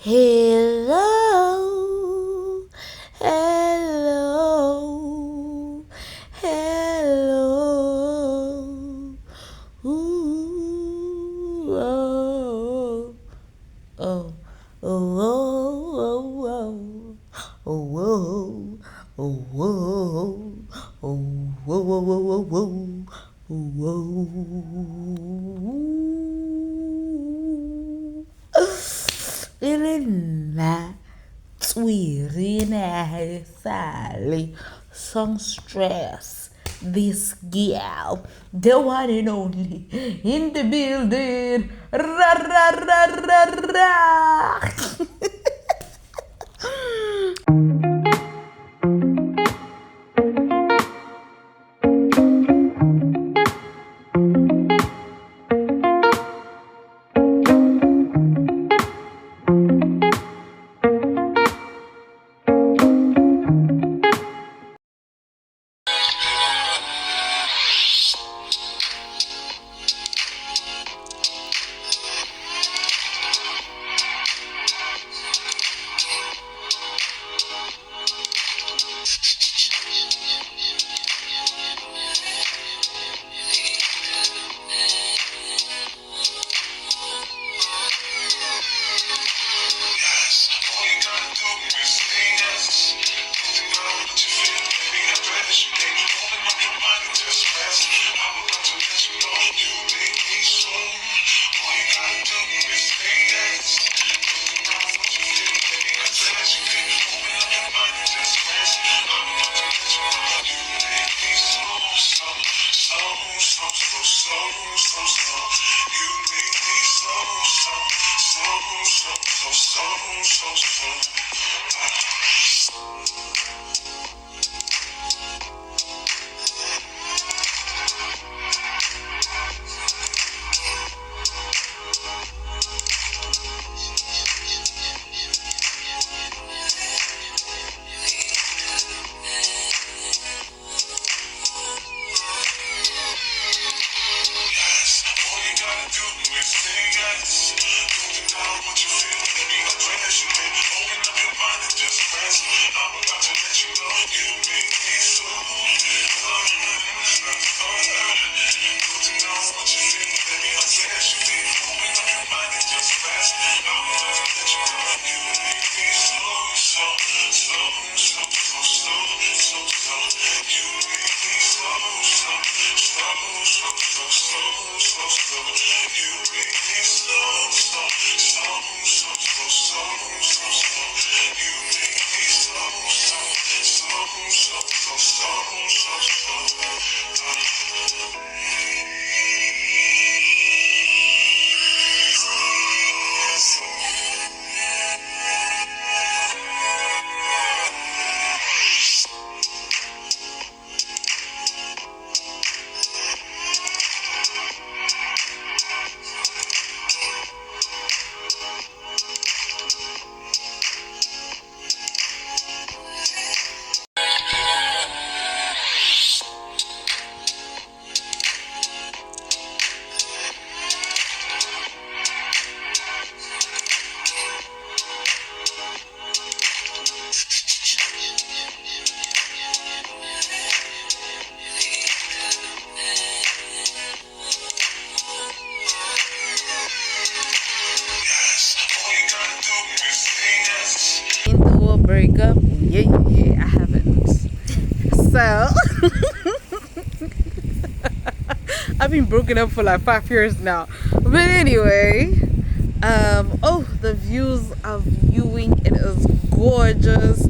Hello, hello, hello. Ooh, oh, oh, oh, oh, oh, oh, oh, oh, oh, oh, oh, oh, Elena, Twirina, Sally, Songstress, this girl, the one and only, in the building. Ra ra ra ra ra. Into a breakup? Yeah, I haven't. So, I've been broken up for like 5 years now. But anyway, the views of Ewing, it is gorgeous.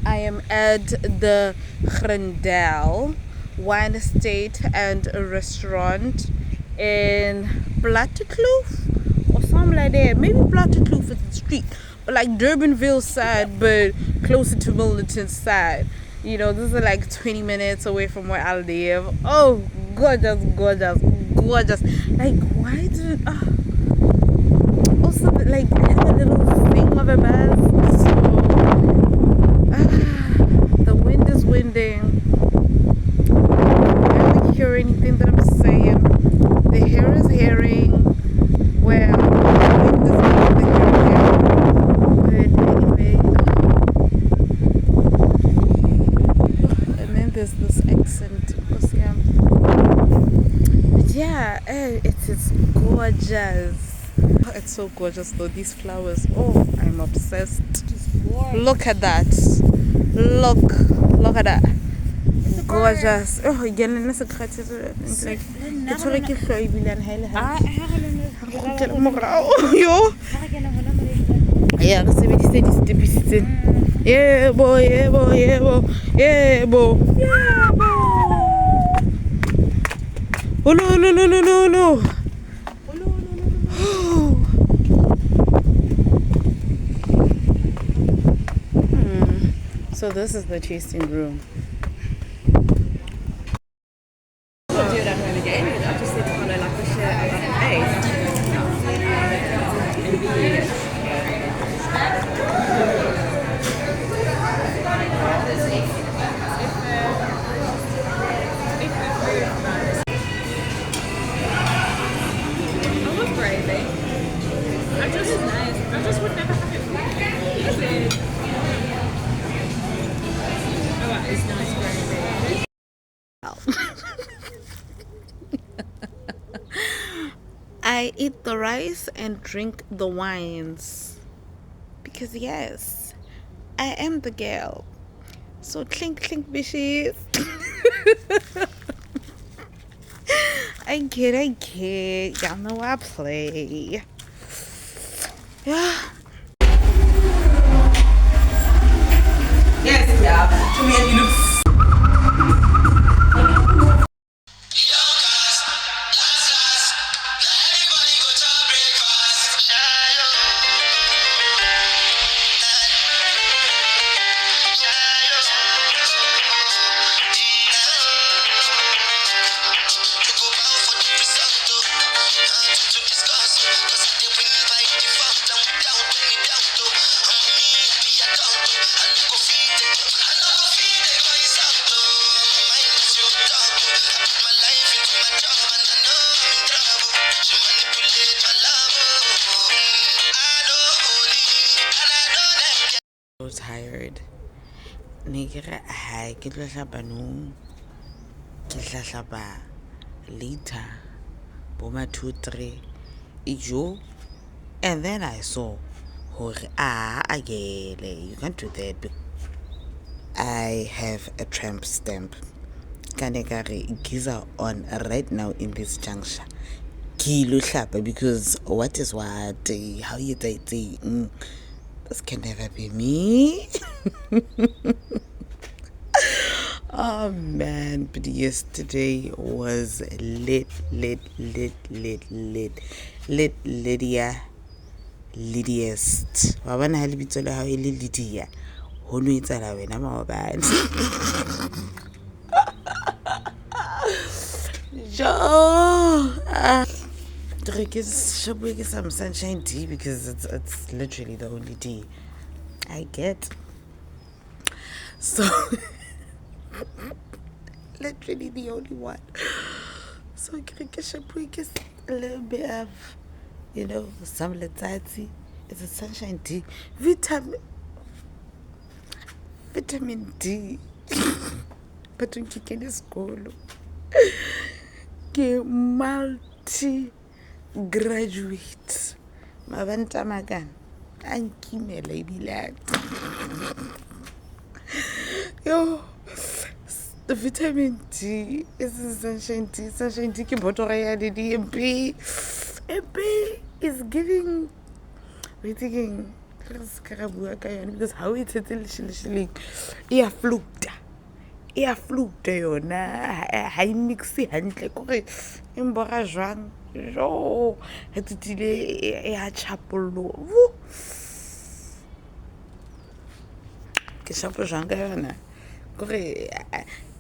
I am at the Grendel Wine Estate and a restaurant in Plattekloof or something like that. Maybe Plattekloof is the street, but like Durbanville side, but closer to Militant side. This is like 20 minutes away from where I live. Oh, gorgeous, gorgeous, gorgeous. Like, why did also, like, I have a little thing of a buzz. So, the wind is winding. I barely hear anything that I'm saying. The hair is hairing. Well, the wind is blowing the hair down. so gorgeous though. These flowers. Oh, I'm obsessed. Look at that. Look at that. Gorgeous. Oh, again, let's like it's very cute. Yo. Yeah, let's see what you say. This deficit. Yeah, boy. Yeah, boy. Yeah, boy. Yeah, boy. Yeah, boy. Oh no. So this is the tasting room. I'll do it at home again. I'll just need to follow like the shit at the I just would never have it. It's nice gravy. I eat the rice and drink the wines because yes, I am the girl. So clink bitches. I kid. Y'all know I play. Yeah. Yes, yeah. To me, you look. So tired. Nigga, I get later. Boma 2-3 ijo. And then I saw you can't do that. I have a tramp stamp. Kanekare giza on right now in this juncture. Kilo hlapa because what is what? How you say? This can never be me. Oh man, but yesterday was Lydiest. Wa bona ha lebitso la hao e le Lydia. Ho no etsala wena maobane. Jo. Should we get some sunshine tea because it's literally the only tea I get. So literally the only one. So I get a little bit of, some letsatsi. It's a sunshine tea. Vitamin D. But when you get to school, get multi graduate. Mavanta magan. Ankime lady lad. Yo, the vitamin D is a sunshine tea. Sunshine tea can put MP is giving. We're thinking because how it's literally fluked yona ha mixi hantle kore embora jwang jo ha tutile ya chapollo ke shapo jwang ka yona kore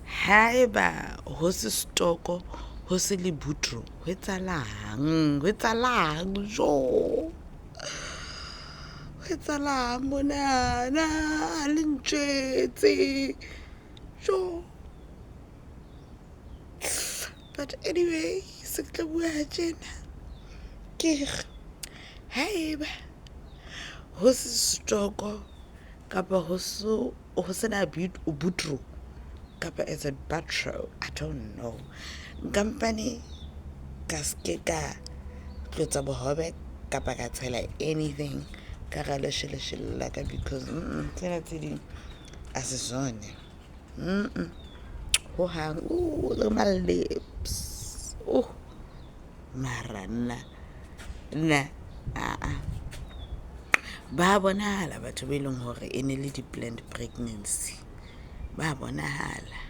ha eba ho se stoko ho se le butro ho etsalang jo etsalang mona na lentjetse jo. But anyway, sekle bua tjena ke haeba ho se stoko kapa ho se na butro kapa as a butro, I don't know. Company kaske ka tlotsa bohobe kapa ka tshela anything ka ga leshele la ka because tsena tse ding a se zone ho hang look at my lips mara nna ba bonahala batho ba ileng hore e ne le di-planned pregnancy ba bonahala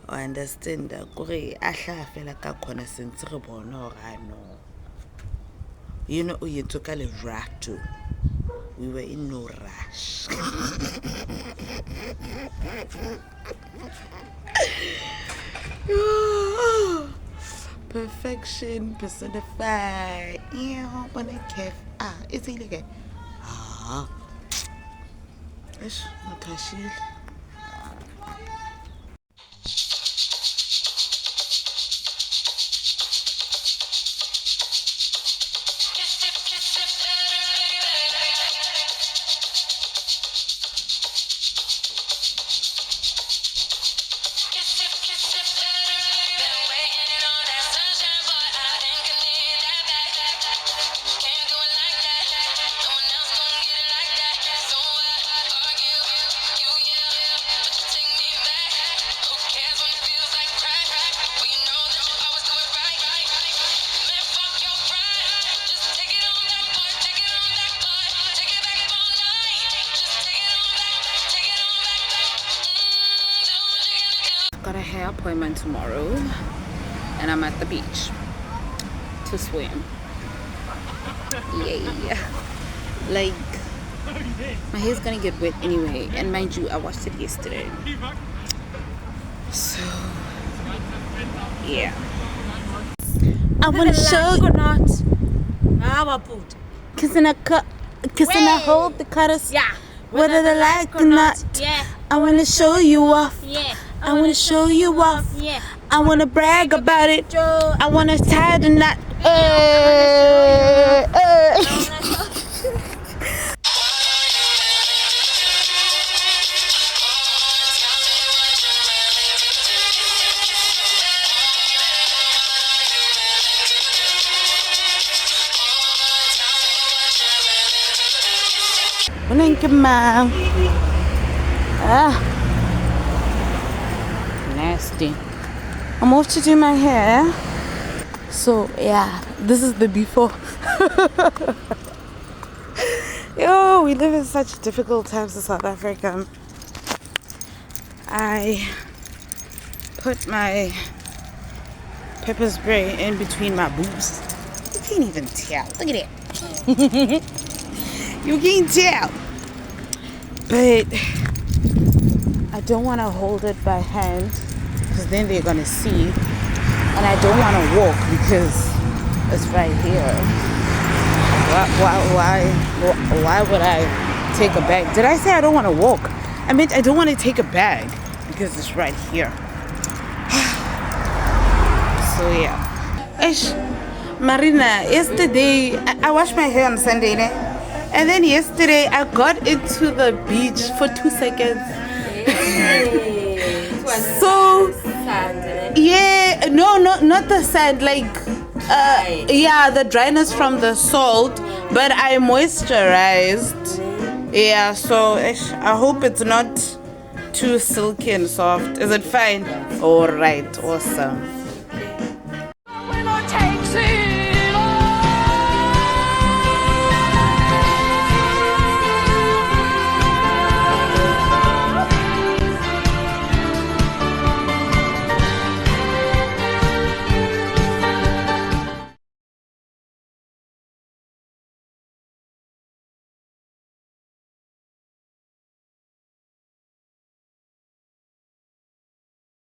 o understand kore a hlaha fela ka khona sentse re bona hore no you know o yetso ka lerato we were in no rush perfection personified when I care it's illegal ish makashile got a hair appointment tomorrow and I'm at the beach to swim. Yay. Like my hair's gonna get wet anyway, and mind you I washed it yesterday, so yeah. I want to show you kissing a hold the cutters, Yeah. whether they like or not. Yeah. I want to show you off. Yeah. I want to show you off. Yeah. I want to brag about it. Joe. I want to tie the knot. Thank you, ma'am. Nasty. I'm off to do my hair. So yeah, this is the before. Yo, we live in such difficult times in South Africa. I put my pepper spray in between my boobs. You can't even tell. Look at it. You can't tell. But I don't want to hold it by hand because then they're going to see. And I don't want to walk because it's right here. Why would I take a bag? Did I say I don't want to walk? I meant I don't want to take a bag because it's right here. So yeah. Ish, Marina, yesterday I washed my hair on Sunday, né? And then yesterday I got into the beach for 2 seconds. So yeah, no, not the sand, like yeah, the dryness from the salt, but I moisturized. Yeah, so I hope it's not too silky and soft. Is it fine? All right, awesome.